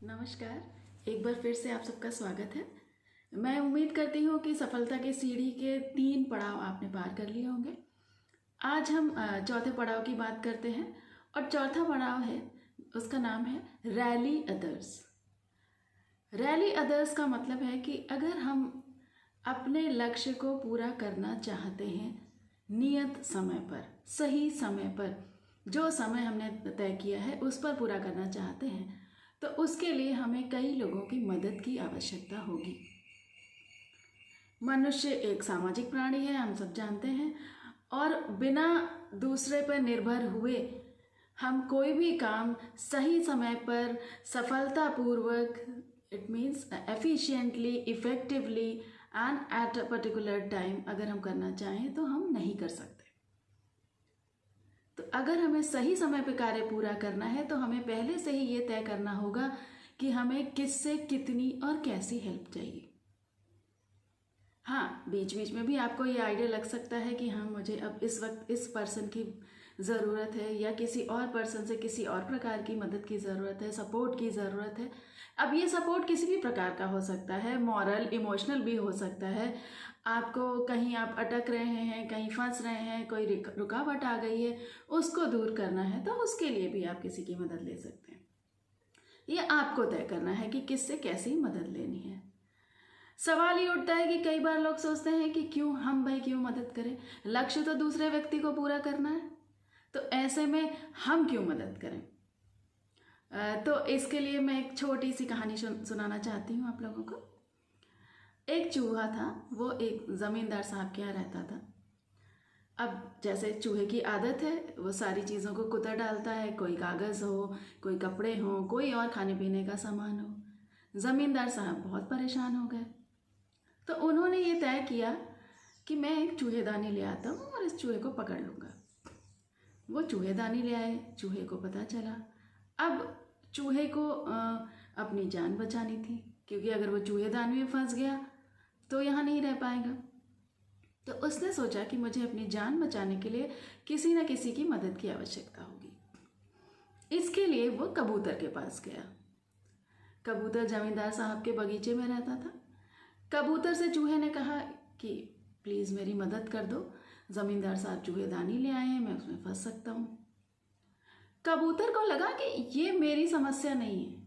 नमस्कार। एक बार फिर से आप सबका स्वागत है। मैं उम्मीद करती हूँ कि सफलता की सीढ़ी के 3 पड़ाव आपने पार कर लिए होंगे। आज हम चौथे पड़ाव की बात करते हैं और चौथा पड़ाव है, उसका नाम है रैली अदर्स। रैली अदर्स का मतलब है कि अगर हम अपने लक्ष्य को पूरा करना चाहते हैं नियत समय पर, सही समय पर, जो समय हमने तय किया है उस पर पूरा करना चाहते हैं, तो उसके लिए हमें कई लोगों की मदद की आवश्यकता होगी। मनुष्य एक सामाजिक प्राणी है, हम सब जानते हैं, और बिना दूसरे पर निर्भर हुए हम कोई भी काम सही समय पर सफलतापूर्वक, it means efficiently, effectively and at a particular time अगर हम करना चाहें तो हम नहीं कर सकते। तो अगर हमें सही समय पर कार्य पूरा करना है तो हमें पहले से ही ये तय करना होगा कि हमें किससे कितनी और कैसी हेल्प चाहिए। हाँ, बीच बीच में भी आपको ये आइडिया लग सकता है कि हाँ, मुझे अब इस वक्त इस पर्सन की ज़रूरत है या किसी और पर्सन से किसी और प्रकार की मदद की ज़रूरत है, सपोर्ट की ज़रूरत है। अब ये सपोर्ट किसी भी प्रकार का हो सकता है, मॉरल, इमोशनल भी हो सकता है। आपको कहीं आप अटक रहे हैं, कहीं फंस रहे हैं, कोई रुकावट आ गई है, उसको दूर करना है तो उसके लिए भी आप किसी की मदद ले सकते हैं। ये आपको तय करना है कि किससे कैसी मदद लेनी है। सवाल ये उठता है कि कई बार लोग सोचते हैं कि क्यों मदद करें, लक्ष्य तो दूसरे व्यक्ति को पूरा करना है, तो ऐसे में हम क्यों मदद करें। तो इसके लिए मैं एक छोटी सी कहानी सुनाना चाहती हूँ आप लोगों को। एक चूहा था, वो एक ज़मींदार साहब के यहाँ रहता था। अब जैसे चूहे की आदत है, वो सारी चीज़ों को कुतर डालता है, कोई कागज़ हो, कोई कपड़े हो, कोई और खाने पीने का सामान हो। ज़मींदार साहब बहुत परेशान हो गए, तो उन्होंने ये तय किया कि मैं एक चूहेदानी ले आता हूँ और इस चूहे को पकड़ लूँगा। वो चूहेदानी ले आए, चूहे को पता चला अब चूहे को अपनी जान बचानी थी, क्योंकि अगर वो चूहेदानी में फंस गया तो यहाँ नहीं रह पाएगा। तो उसने सोचा कि मुझे अपनी जान बचाने के लिए किसी न किसी की मदद की आवश्यकता होगी। इसके लिए वो कबूतर के पास गया। कबूतर जमींदार साहब के बगीचे में रहता था। कबूतर से चूहे ने कहा कि प्लीज़ मेरी मदद कर दो, ज़मींदार साहब चूहेदानी ले आए हैं, मैं उसमें फंस सकता हूँ। कबूतर को लगा कि ये मेरी समस्या नहीं है,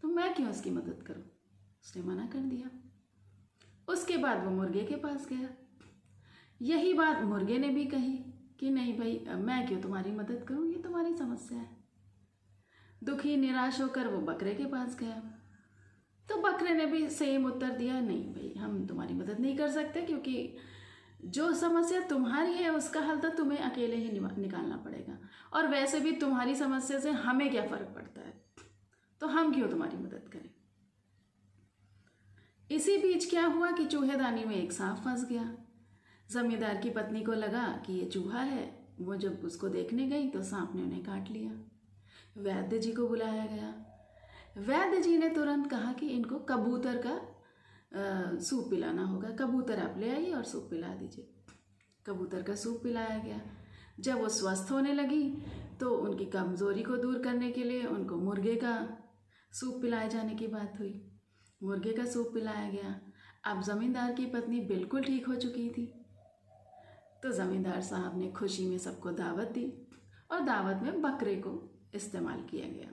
तो मैं क्यों उसकी मदद करूँ। उसने मना कर दिया। उसके बाद वो मुर्गे के पास गया। यही बात मुर्गे ने भी कही कि नहीं भाई, मैं क्यों तुम्हारी मदद करूँ, ये तुम्हारी समस्या है। दुखी निराश होकर वो बकरे के पास गया, तो बकरे ने भी सेम उत्तर दिया, नहीं भाई, हम तुम्हारी मदद नहीं कर सकते, क्योंकि जो समस्या तुम्हारी है उसका हल तो तुम्हें अकेले ही निकालना पड़ेगा, और वैसे भी तुम्हारी समस्या से हमें क्या फ़र्क पड़ता है, तो हम क्यों तुम्हारी मदद करें। इसी बीच क्या हुआ कि चूहेदानी में एक सांप फंस गया। जमींदार की पत्नी को लगा कि ये चूहा है। वो जब उसको देखने गई तो सांप ने उन्हें काट लिया। वैद्य जी को बुलाया गया। वैद्य जी ने तुरंत कहा कि इनको कबूतर का सूप पिलाना होगा, कबूतर आप ले आइए और सूप पिला दीजिए। कबूतर का सूप पिलाया गया। जब वो स्वस्थ होने लगी तो उनकी कमज़ोरी को दूर करने के लिए उनको मुर्गे का सूप पिलाए जाने की बात हुई। मुर्गे का सूप पिलाया गया। अब ज़मींदार की पत्नी बिल्कुल ठीक हो चुकी थी। तो ज़मींदार साहब ने खुशी में सबको दावत दी और दावत में बकरे को इस्तेमाल किया गया।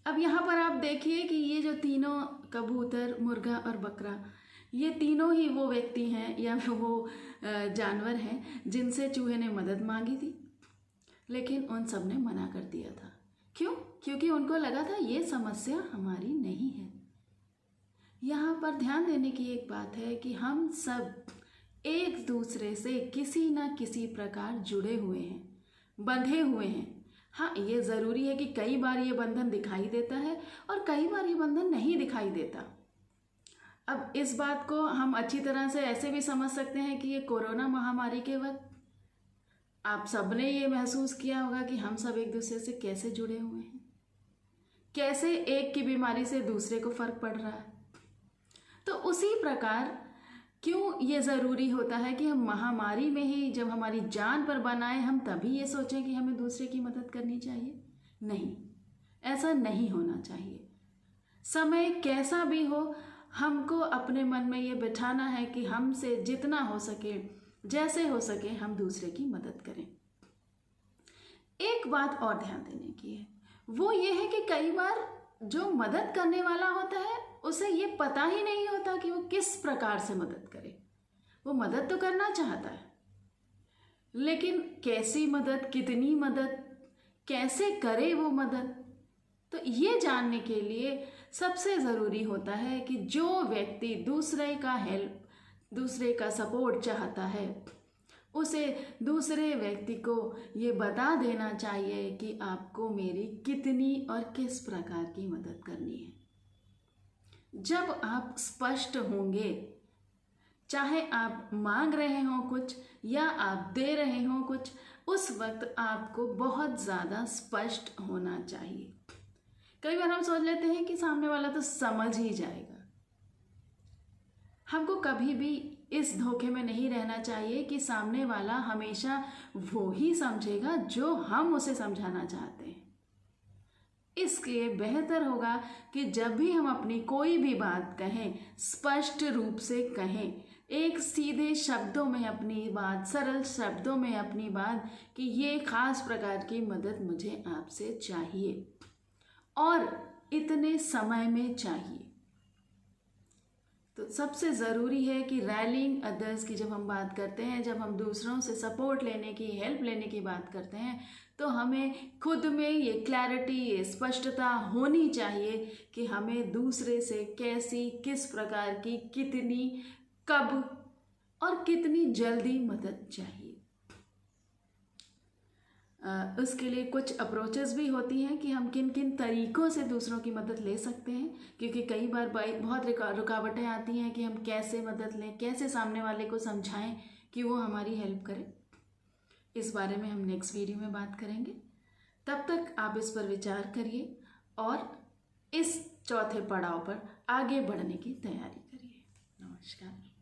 अब यहाँ पर आप देखिए कि ये जो तीनों, कबूतर, मुर्गा और बकरा, ये तीनों ही वो व्यक्ति हैं या वो जानवर हैं जिनसे चूहे ने मदद मांगी थी, लेकिन उन सब ने मना कर दिया था। क्यों? क्योंकि उनको लगा था ये समस्या हमारी नहीं है। यहाँ पर ध्यान देने की एक बात है कि हम सब एक दूसरे से किसी न किसी प्रकार जुड़े हुए हैं, बंधे हुए हैं। हाँ, ये ज़रूरी है कि कई बार ये बंधन दिखाई देता है और कई बार ये बंधन नहीं दिखाई देता। अब इस बात को हम अच्छी तरह से ऐसे भी समझ सकते हैं कि ये कोरोना महामारी के वक्त आप सबने ये महसूस किया होगा कि हम सब एक दूसरे से कैसे जुड़े हुए हैं, कैसे एक की बीमारी से दूसरे को फ़र्क पड़ रहा है। तो उसी प्रकार क्यों ये ज़रूरी होता है कि हम महामारी में ही जब हमारी जान पर बनाए हम तभी ये सोचें कि हमें दूसरे की मदद करनी चाहिए? नहीं, ऐसा नहीं होना चाहिए। समय कैसा भी हो, हमको अपने मन में ये बिठाना है कि हमसे जितना हो सके, जैसे हो सके, हम दूसरे की मदद करें। एक बात और ध्यान देने की है, वो ये है कि कई बार जो मदद करने वाला होता है उसे ये पता ही नहीं होता कि वो किस प्रकार से मदद करे। वो मदद तो करना चाहता है, लेकिन कैसी मदद, कितनी मदद, कैसे करे वो मदद, तो ये जानने के लिए सबसे ज़रूरी होता है कि जो व्यक्ति दूसरे का हेल्प, दूसरे का सपोर्ट चाहता है, उसे दूसरे व्यक्ति को ये बता देना चाहिए कि आपको मेरी कितनी और किस प्रकार की मदद करनी है। जब आप स्पष्ट होंगे, चाहे आप मांग रहे हो कुछ या आप दे रहे हो कुछ, उस वक्त आपको बहुत ज़्यादा स्पष्ट होना चाहिए। कई बार हम सोच लेते हैं कि सामने वाला तो समझ ही जाएगा। हमको कभी भी इस धोखे में नहीं रहना चाहिए कि सामने वाला हमेशा वो ही समझेगा जो हम उसे समझाना चाहते हैं। इसलिए बेहतर होगा कि जब भी हम अपनी कोई भी बात कहें, स्पष्ट रूप से कहें, एक सीधे शब्दों में अपनी बात, सरल शब्दों में अपनी बात कि ये खास प्रकार की मदद मुझे आपसे चाहिए और इतने समय में चाहिए। तो सबसे ज़रूरी है कि रैलिंग अदर्स की जब हम बात करते हैं, जब हम दूसरों से सपोर्ट लेने की, हेल्प लेने की बात करते हैं, तो हमें खुद में ये क्लैरिटी, ये स्पष्टता होनी चाहिए कि हमें दूसरे से कैसी, किस प्रकार की, कितनी, कब और कितनी जल्दी मदद चाहिए। उसके लिए कुछ अप्रोचेस भी होती हैं कि हम किन किन तरीक़ों से दूसरों की मदद ले सकते हैं, क्योंकि कई बार बहुत रुकावटें आती हैं कि हम कैसे मदद लें, कैसे सामने वाले को समझाएं कि वो हमारी हेल्प करे। इस बारे में हम नेक्स्ट वीडियो में बात करेंगे। तब तक आप इस पर विचार करिए और इस चौथे पड़ाव पर आगे बढ़ने की तैयारी करिए। नमस्कार।